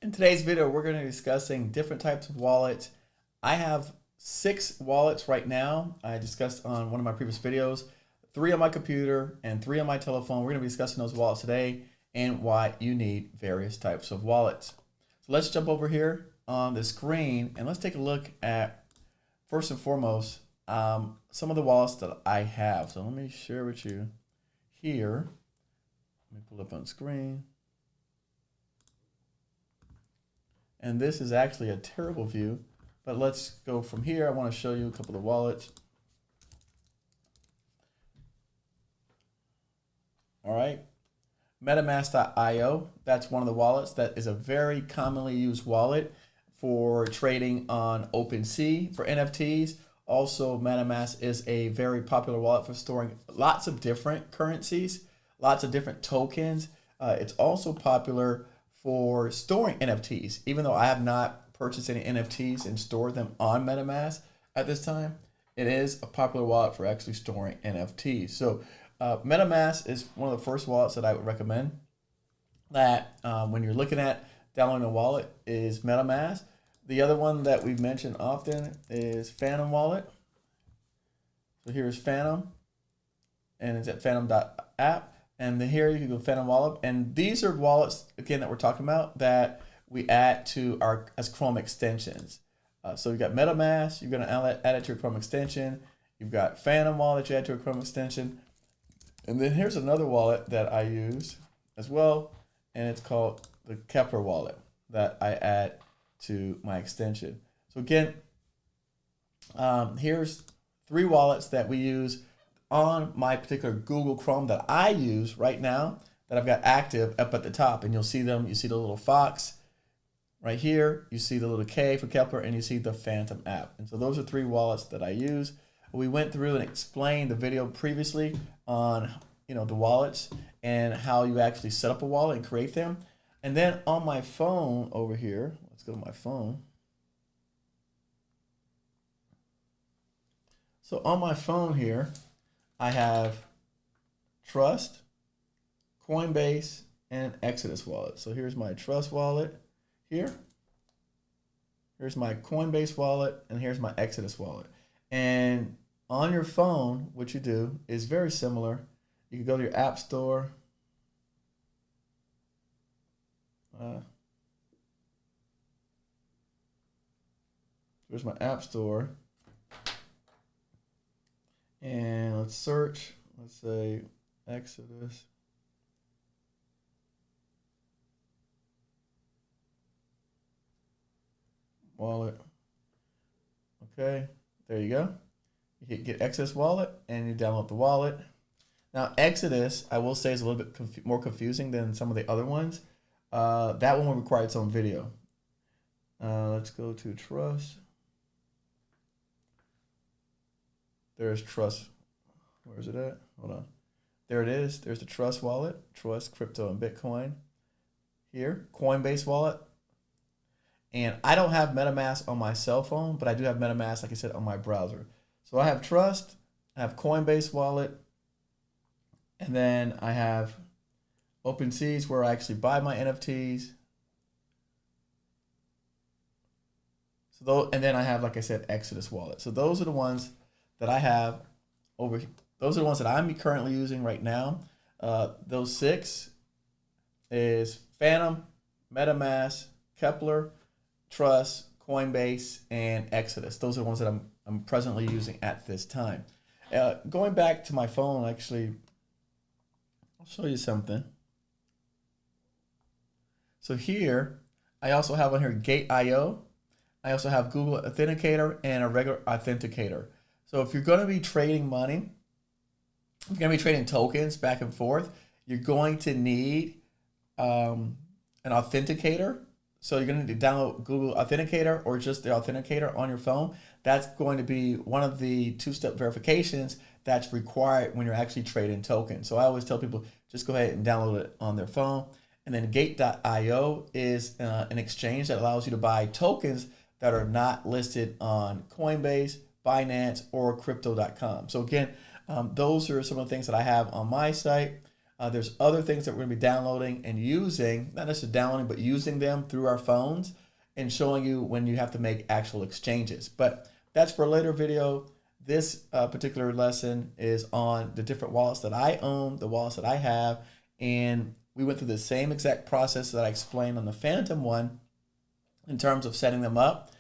In today's video, we're going to be discussing different types of wallets. I have 6 wallets right now. I discussed on one of my previous videos, 3 on my computer and 3 on my telephone. We're going to be discussing those wallets today and why you need various types of wallets. So let's jump over here on the screen and let's take a look at, first and foremost, some of the wallets that I have. So let me share with you here. Let me pull up on screen. And this is actually a terrible view, but let's go from here. I want to show you a couple of wallets. All right, MetaMask.io, that's one of the wallets that is a very commonly used wallet for trading on OpenSea for NFTs. Also, MetaMask is a very popular wallet for storing lots of different currencies, lots of different tokens. It's also popular for storing NFTs, even though I have not purchased any NFTs and stored them on MetaMask at this time. It is a popular wallet for actually storing NFTs. So MetaMask is one of the first wallets that I would recommend that when you're looking at downloading a wallet is MetaMask. The other one that we've mentioned often is Phantom Wallet. So here's Phantom, and it's at phantom.app. And then here you can go Phantom Wallet. And these are wallets, again, that we're talking about that we add to our as Chrome extensions. So you've got MetaMask, you're going to add it to your Chrome extension. You've got Phantom Wallet you add to a Chrome extension. And then here's another wallet that I use as well, and it's called the Kepler Wallet that I add to my extension. So again, here's 3 wallets that we use on my particular Google Chrome that I use right now that I've got active up at the top, and you'll see them. You see the little fox right here, you see the little K for Kepler, and you see the Phantom app. And so those are 3 wallets that I use. We went through and explained the video previously on the wallets and how you actually set up a wallet and create them. And then on my phone over here, let's go to my phone. So on my phone here, I have Trust, Coinbase, and Exodus wallet. So here's my Trust wallet here. Here's my Coinbase wallet, and here's my Exodus wallet. And on your phone, what you do is very similar. You can go to your app store. Here's my app store. And let's search, let's say Exodus. Wallet. Okay, there you go. You hit get Exodus wallet and you download the wallet. Now Exodus, I will say, is a little bit more confusing than some of the other ones. That one will require its own video. Let's go to Trust. There's Trust. Where is it at? Hold on. There it is. There's the Trust wallet. Trust, crypto, and Bitcoin. Here, Coinbase wallet. And I don't have MetaMask on my cell phone, but I do have MetaMask, like I said, on my browser. So I have Trust, I have Coinbase wallet, and then I have OpenSea where I actually buy my NFTs. And then I have, like I said, Exodus wallet. So those are the ones that I have over here. Those are the ones that I'm currently using right now. Those 6 is Phantom, MetaMask, Kepler, Trust, Coinbase, and Exodus. Those are the ones that I'm presently using at this time. Going back to my phone, actually, I'll show you something. So here, I also have on here Gate.io. I also have Google Authenticator and a regular Authenticator. So if you're going to be trading money, if you're going to be trading tokens back and forth, you're going to need an authenticator. So you're going to need to download Google Authenticator or just the Authenticator on your phone. That's going to be one of the 2-step verifications that's required when you're actually trading tokens. So I always tell people, just go ahead and download it on their phone. And then Gate.io is an exchange that allows you to buy tokens that are not listed on Coinbase, Binance, or Crypto.com. So again, those are some of the things that I have on my site. There's other things that we're going to be downloading and using, not necessarily downloading, but using them through our phones and showing you when you have to make actual exchanges. But that's for a later video. This particular lesson is on the different wallets that I own, the wallets that I have, and we went through the same exact process that I explained on the Phantom one in terms of setting them up.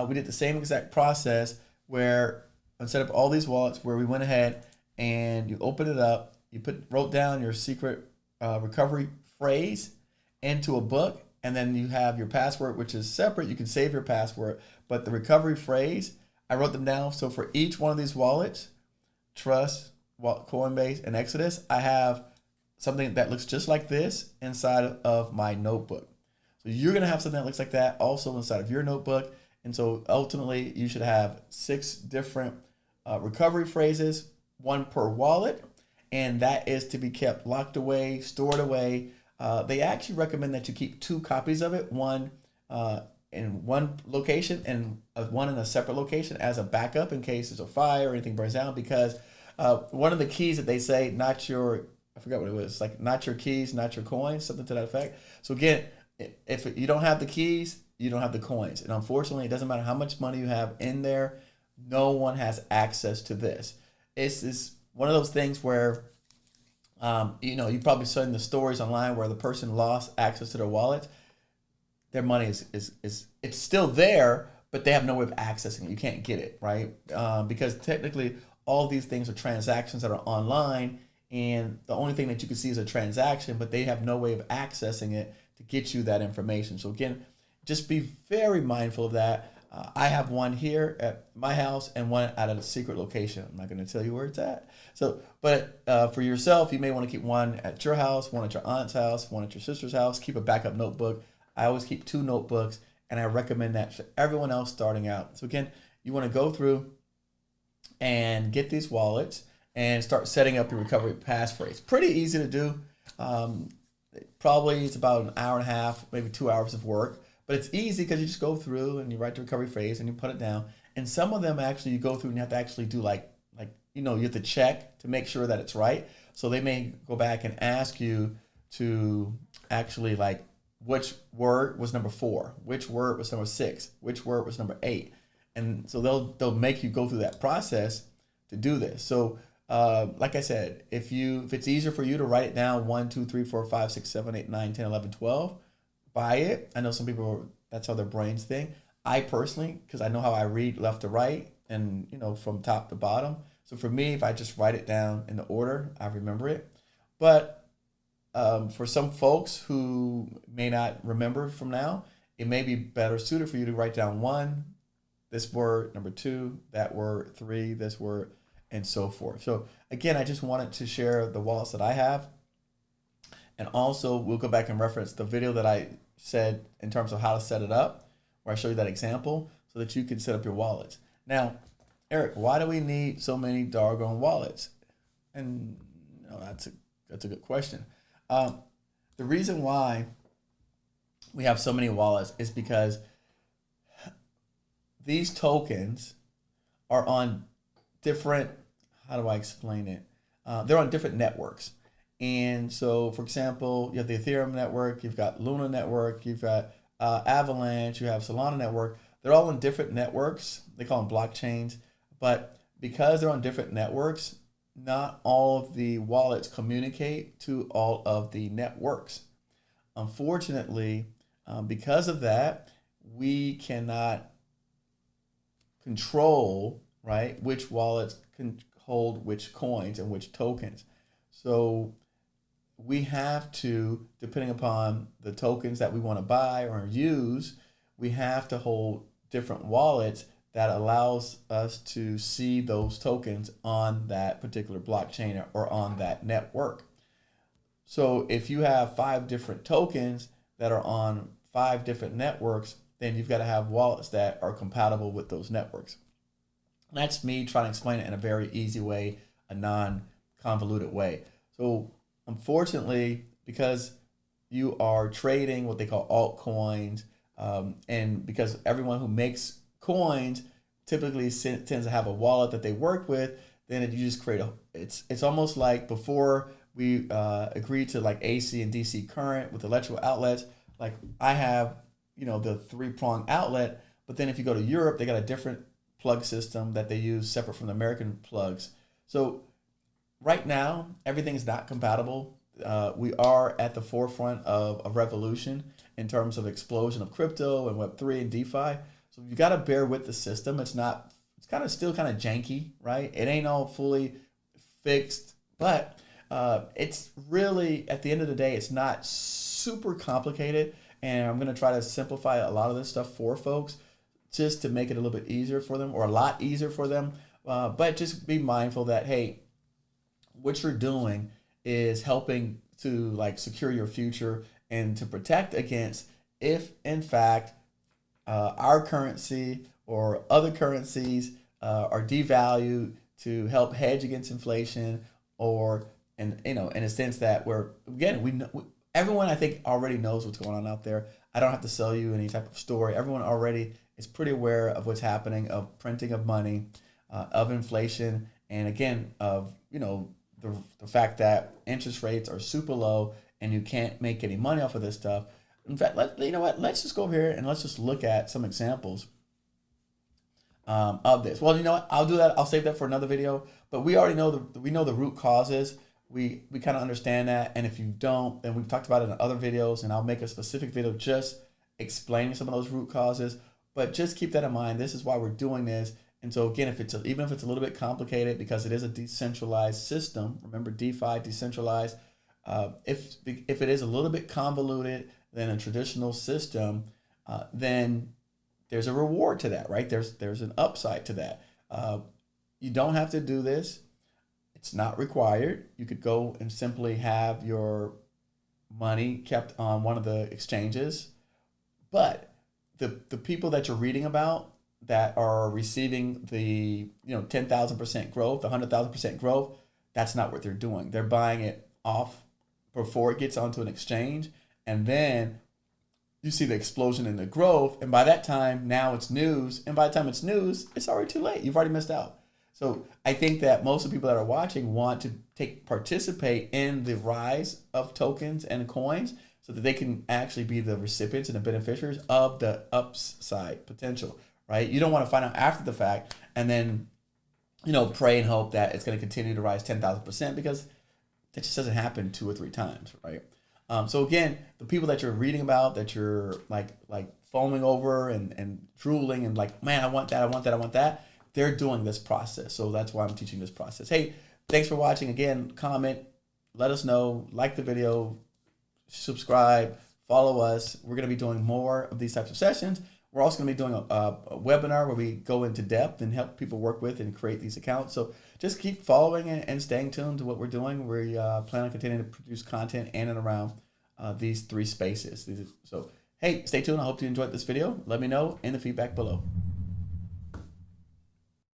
We did the same exact process where I set up all these wallets where we went ahead and you open it up, you wrote down your secret recovery phrase into a book, and then you have your password, which is separate. You can save your password, but the recovery phrase, I wrote them down. So for each one of these wallets, Trust, Coinbase, and Exodus, I have something that looks just like this inside of my notebook. So you're going to have something that looks like that also inside of your notebook. And so ultimately, you should have 6 different recovery phrases, 1 per wallet, and that is to be kept locked away, stored away. They actually recommend that you keep 2 copies of it, one in one location and one in a separate location as a backup in case there's a fire or anything burns down, because one of the keys that they say, not your, I forgot what it was, like not your keys, not your coins, something to that effect. So again, if you don't have the keys, you don't have the coins. And unfortunately, it doesn't matter how much money you have in there, no one has access to this. It's one of those things where, you probably seen the stories online where the person lost access to their wallet. Their money is it's still there, but they have no way of accessing it. You can't get it, right? Because technically, all these things are transactions that are online, and the only thing that you can see is a transaction, but they have no way of accessing it to get you that information. So again, just be very mindful of that. I have one here at my house and one out of a secret location. I'm not going to tell you where it's at. So, but for yourself, you may want to keep one at your house, one at your aunt's house, one at your sister's house. Keep a backup notebook. I always keep 2 notebooks, and I recommend that for everyone else starting out. So again, you want to go through and get these wallets and start setting up your recovery passphrase. Pretty easy to do. Probably it's about an hour and a half, maybe 2 hours of work. But it's easy because you just go through and you write the recovery phrase and you put it down. And some of them actually you go through and you have to actually do you have to check to make sure that it's right. So they may go back and ask you to actually which word was number 4, which word was number 6, which word was number 8. And so they'll make you go through that process to do this. So like I said, if it's easier for you to write it down 1, 2, 3, 4, 5, 6, 7, 8, 9, 10, 11, 12, buy it. I know some people, that's how their brains think. I personally, because I know how I read left to right and from top to bottom. So for me, if I just write it down in the order, I remember it. But for some folks who may not remember from now, it may be better suited for you to write down 1, this word, number 2, that word, 3, this word, and so forth. So again, I just wanted to share the wallets that I have. And also, we'll go back and reference the video that I said in terms of how to set it up, where I show you that example so that you can set up your wallets. Now, Eric, why do we need so many doggone wallets? And that's a good question. The reason why we have so many wallets is because these tokens are on different, how do I explain it? They're on different networks. And so, for example, you have the Ethereum network, you've got Luna network, you've got Avalanche, you have Solana network. They're all on different networks. They call them blockchains. But because they're on different networks, not all of the wallets communicate to all of the networks. Unfortunately, because of that, we cannot control, right, which wallets can hold which coins and which tokens. So we have to, depending upon the tokens that we want to buy or use, we have to hold different wallets that allows us to see those tokens on that particular blockchain or on that network. So if you have 5 different tokens that are on 5 different networks, then you've got to have wallets that are compatible with those networks. And that's me trying to explain it in a very easy way, a non-convoluted way. So unfortunately, because you are trading what they call altcoins, and because everyone who makes coins typically tends to have a wallet that they work with, then you just create it's almost like before we agreed to like AC and DC current with electrical outlets. Like I have, you know, the 3-prong outlet, but then if you go to Europe, they got a different plug system that they use separate from the American plugs. So right now, everything's not compatible. We are at the forefront of a revolution in terms of explosion of crypto and Web3 and DeFi. So you got to bear with the system. It's still kind of janky, right? It ain't all fully fixed, but it's really, at the end of the day, it's not super complicated. And I'm going to try to simplify a lot of this stuff for folks just to make it a little bit easier for them, or a lot easier for them. But just be mindful that, hey, what you're doing is helping to like secure your future and to protect against if in fact our currency or other currencies are devalued, to help hedge against inflation, or in a sense that everyone I think already knows what's going on out there. I don't have to sell you any type of story. Everyone already is pretty aware of what's happening, of printing of money, of inflation, and again of the fact that interest rates are super low and you can't make any money off of this stuff. In fact, let's just go over here and let's just look at some examples of this. Well, you know what? I'll do that. I'll save that for another video. But we already know the root causes. We kind of understand that. And if you don't, then we've talked about it in other videos, and I'll make a specific video just explaining some of those root causes. But just keep that in mind. This is why we're doing this. And so again, even if it's a little bit complicated, because it is a decentralized system, remember DeFi, decentralized, if it is a little bit convoluted than a traditional system, then there's a reward to that, right? There's an upside to that. You don't have to do this. It's not required. You could go and simply have your money kept on one of the exchanges. But the people that you're reading about that are receiving the 10,000% growth, the 100,000% growth, that's not what they're doing. They're buying it off before it gets onto an exchange, and then you see the explosion in the growth, and by that time now it's news, and by the time it's news, it's already too late. You've already missed out. So I think that most of the people that are watching want to participate in the rise of tokens and coins so that they can actually be the recipients and the beneficiaries of the upside potential. Right? You don't want to find out after the fact and then, pray and hope that it's going to continue to rise 10,000%, because that just doesn't happen 2 or 3 times, right? So again, the people that you're reading about, that you're like foaming over and drooling and like, man, I want that. They're doing this process. So that's why I'm teaching this process. Hey, thanks for watching. Again, comment, let us know, like the video, subscribe, follow us. We're going to be doing more of these types of sessions. We're also going to be doing a webinar where we go into depth and help people work with and create these accounts. So just keep following and staying tuned to what we're doing. We plan on continuing to produce content in and around these 3 spaces. So, hey, stay tuned. I hope you enjoyed this video. Let me know in the feedback below.